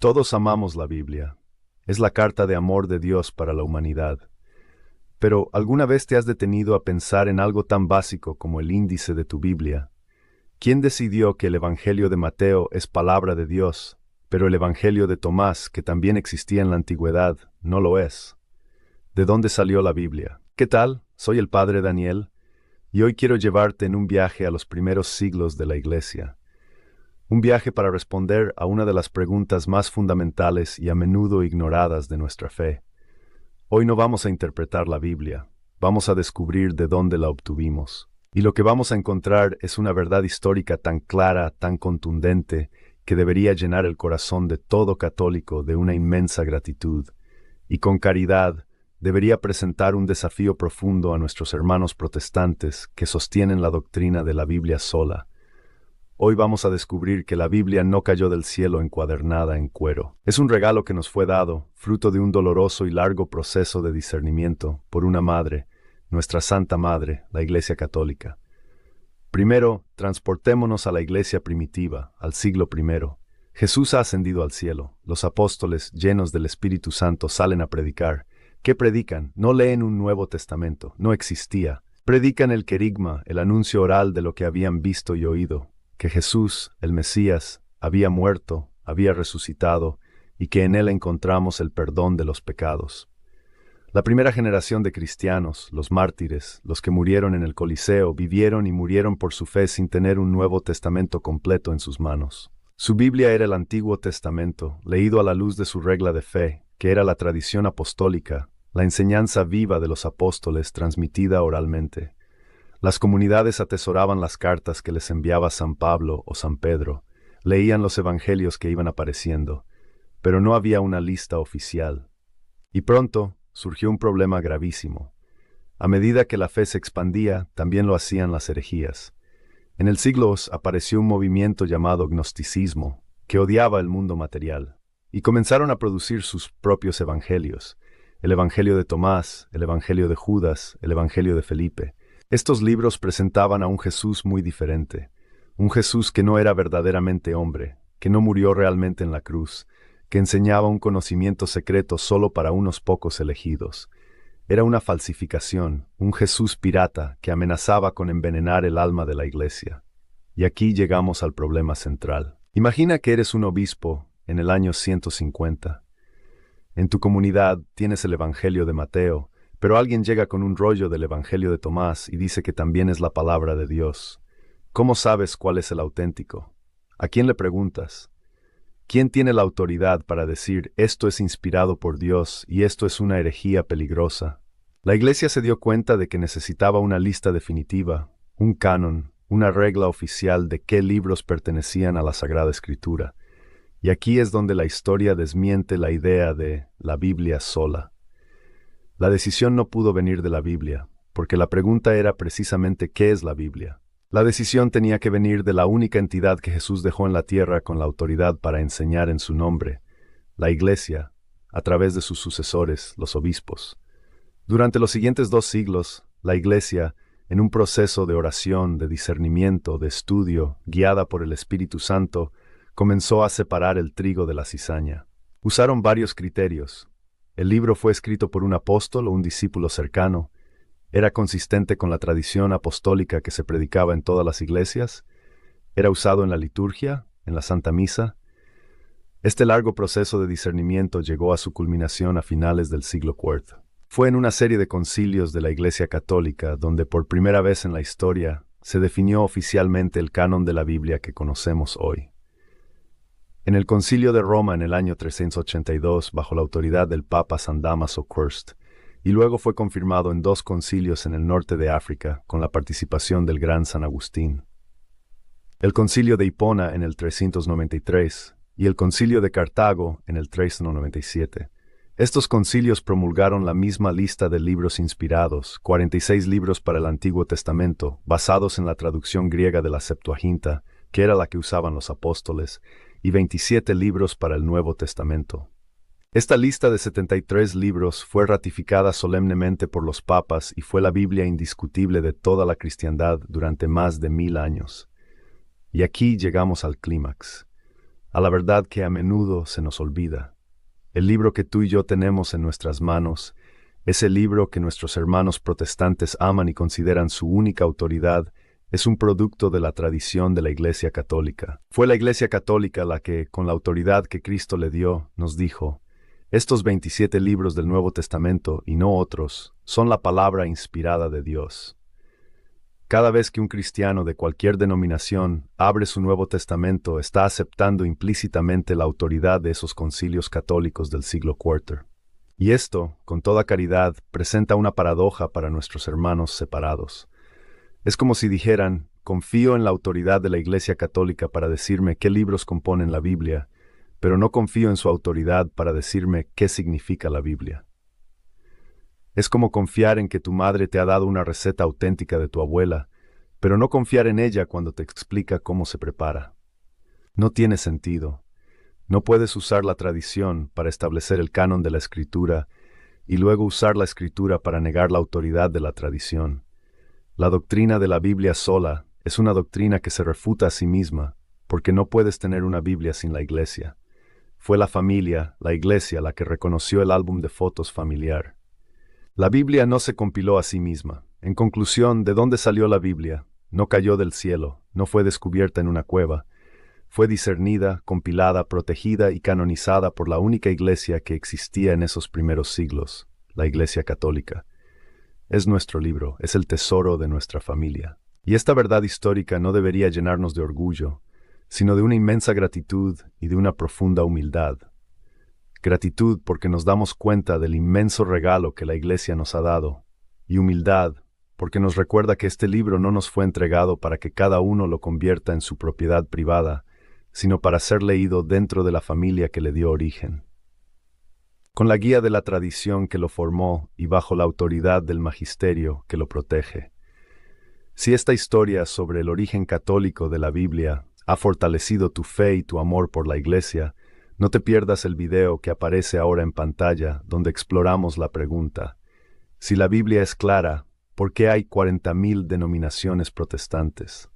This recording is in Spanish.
Todos amamos la Biblia. Es la carta de amor de Dios para la humanidad. Pero, ¿alguna vez te has detenido a pensar en algo tan básico como el índice de tu Biblia? ¿Quién decidió que el Evangelio de Mateo es palabra de Dios, pero el Evangelio de Tomás, que también existía en la antigüedad, no lo es? ¿De dónde salió la Biblia? ¿Qué tal? Soy el padre Daniel, y hoy quiero llevarte en un viaje a los primeros siglos de la Iglesia. Un viaje para responder a una de las preguntas más fundamentales y a menudo ignoradas de nuestra fe. Hoy no vamos a interpretar la Biblia, vamos a descubrir de dónde la obtuvimos. Y lo que vamos a encontrar es una verdad histórica tan clara, tan contundente, que debería llenar el corazón de todo católico de una inmensa gratitud. Y con caridad, debería presentar un desafío profundo a nuestros hermanos protestantes que sostienen la doctrina de la Biblia sola. Hoy vamos a descubrir que la Biblia no cayó del cielo encuadernada en cuero. Es un regalo que nos fue dado, fruto de un doloroso y largo proceso de discernimiento, por una madre, nuestra Santa Madre, la Iglesia Católica. Primero, transportémonos a la Iglesia primitiva, al siglo I. Jesús ha ascendido al cielo. Los apóstoles, llenos del Espíritu Santo, salen a predicar. ¿Qué predican? No leen un Nuevo Testamento, no existía. Predican el querigma, el anuncio oral de lo que habían visto y oído, que Jesús, el Mesías, había muerto, había resucitado, y que en él encontramos el perdón de los pecados. La primera generación de cristianos, los mártires, los que murieron en el Coliseo, vivieron y murieron por su fe sin tener un Nuevo Testamento completo en sus manos. Su Biblia era el Antiguo Testamento, leído a la luz de su regla de fe, que era la tradición apostólica, la enseñanza viva de los apóstoles transmitida oralmente. Las comunidades atesoraban las cartas que les enviaba San Pablo o San Pedro, leían los evangelios que iban apareciendo, pero no había una lista oficial. Y pronto surgió un problema gravísimo. A medida que la fe se expandía, también lo hacían las herejías. En el siglo II apareció un movimiento llamado gnosticismo, que odiaba el mundo material, y comenzaron a producir sus propios evangelios, el Evangelio de Tomás, el Evangelio de Judas, el Evangelio de Felipe. Estos libros presentaban a un Jesús muy diferente, un Jesús que no era verdaderamente hombre, que no murió realmente en la cruz, que enseñaba un conocimiento secreto solo para unos pocos elegidos. Era una falsificación, un Jesús pirata que amenazaba con envenenar el alma de la Iglesia. Y aquí llegamos al problema central. Imagina que eres un obispo en el año 150. En tu comunidad tienes el Evangelio de Mateo, pero alguien llega con un rollo del Evangelio de Tomás y dice que también es la palabra de Dios. ¿Cómo sabes cuál es el auténtico? ¿A quién le preguntas? ¿Quién tiene la autoridad para decir esto es inspirado por Dios y esto es una herejía peligrosa? La Iglesia se dio cuenta de que necesitaba una lista definitiva, un canon, una regla oficial de qué libros pertenecían a la Sagrada Escritura. Y aquí es donde la historia desmiente la idea de la Biblia sola. La decisión no pudo venir de la Biblia, porque la pregunta era precisamente ¿qué es la Biblia? La decisión tenía que venir de la única entidad que Jesús dejó en la tierra con la autoridad para enseñar en su nombre, la Iglesia, a través de sus sucesores, los obispos. Durante los siguientes 2 siglos, la Iglesia, en un proceso de oración, de discernimiento, de estudio, guiada por el Espíritu Santo, comenzó a separar el trigo de la cizaña. Usaron varios criterios. El libro fue escrito por un apóstol o un discípulo cercano. ¿Era consistente con la tradición apostólica que se predicaba en todas las iglesias? ¿Era usado en la liturgia, en la Santa Misa? Este largo proceso de discernimiento llegó a su culminación a finales del siglo IV. Fue en una serie de concilios de la Iglesia Católica donde por primera vez en la historia se definió oficialmente el canon de la Biblia que conocemos hoy. En el Concilio de Roma en el año 382, bajo la autoridad del Papa San Dámaso I, y luego fue confirmado en 2 concilios en el norte de África, con la participación del gran San Agustín. El Concilio de Hipona en el 393 y el Concilio de Cartago en el 397. Estos concilios promulgaron la misma lista de libros inspirados, 46 libros para el Antiguo Testamento, basados en la traducción griega de la Septuaginta, que era la que usaban los apóstoles, y 27 libros para el Nuevo Testamento. Esta lista de 73 libros fue ratificada solemnemente por los papas y fue la Biblia indiscutible de toda la cristiandad durante más de 1000 años. Y aquí llegamos al clímax. a la verdad que a menudo se nos olvida. El libro que tú y yo tenemos en nuestras manos es el libro que nuestros hermanos protestantes aman y consideran su única autoridad. Es un producto de la tradición de la Iglesia Católica. Fue la Iglesia Católica la que, con la autoridad que Cristo le dio, nos dijo: estos 27 libros del Nuevo Testamento, y no otros, son la palabra inspirada de Dios. Cada vez que un cristiano de cualquier denominación abre su Nuevo Testamento, está aceptando implícitamente la autoridad de esos concilios católicos del siglo IV. Y esto, con toda caridad, presenta una paradoja para nuestros hermanos separados. Es como si dijeran: confío en la autoridad de la Iglesia Católica para decirme qué libros componen la Biblia, pero no confío en su autoridad para decirme qué significa la Biblia. Es como confiar en que tu madre te ha dado una receta auténtica de tu abuela, pero no confiar en ella cuando te explica cómo se prepara. No tiene sentido. No puedes usar la tradición para establecer el canon de la Escritura y luego usar la Escritura para negar la autoridad de la tradición. La doctrina de la Biblia sola es una doctrina que se refuta a sí misma, porque no puedes tener una Biblia sin la Iglesia. Fue la familia, la Iglesia, la que reconoció el álbum de fotos familiar. La Biblia no se compiló a sí misma. En conclusión, ¿de dónde salió la Biblia? No cayó del cielo, no fue descubierta en una cueva. Fue discernida, compilada, protegida y canonizada por la única iglesia que existía en esos primeros siglos, la Iglesia Católica. Es nuestro libro, es el tesoro de nuestra familia. Y esta verdad histórica no debería llenarnos de orgullo, sino de una inmensa gratitud y de una profunda humildad. Gratitud porque nos damos cuenta del inmenso regalo que la Iglesia nos ha dado, y humildad porque nos recuerda que este libro no nos fue entregado para que cada uno lo convierta en su propiedad privada, sino para ser leído dentro de la familia que le dio origen. Con la guía de la tradición que lo formó y bajo la autoridad del magisterio que lo protege. Si esta historia sobre el origen católico de la Biblia ha fortalecido tu fe y tu amor por la Iglesia, no te pierdas el video que aparece ahora en pantalla, donde exploramos la pregunta: si la Biblia es clara, ¿por qué hay 40,000 denominaciones protestantes?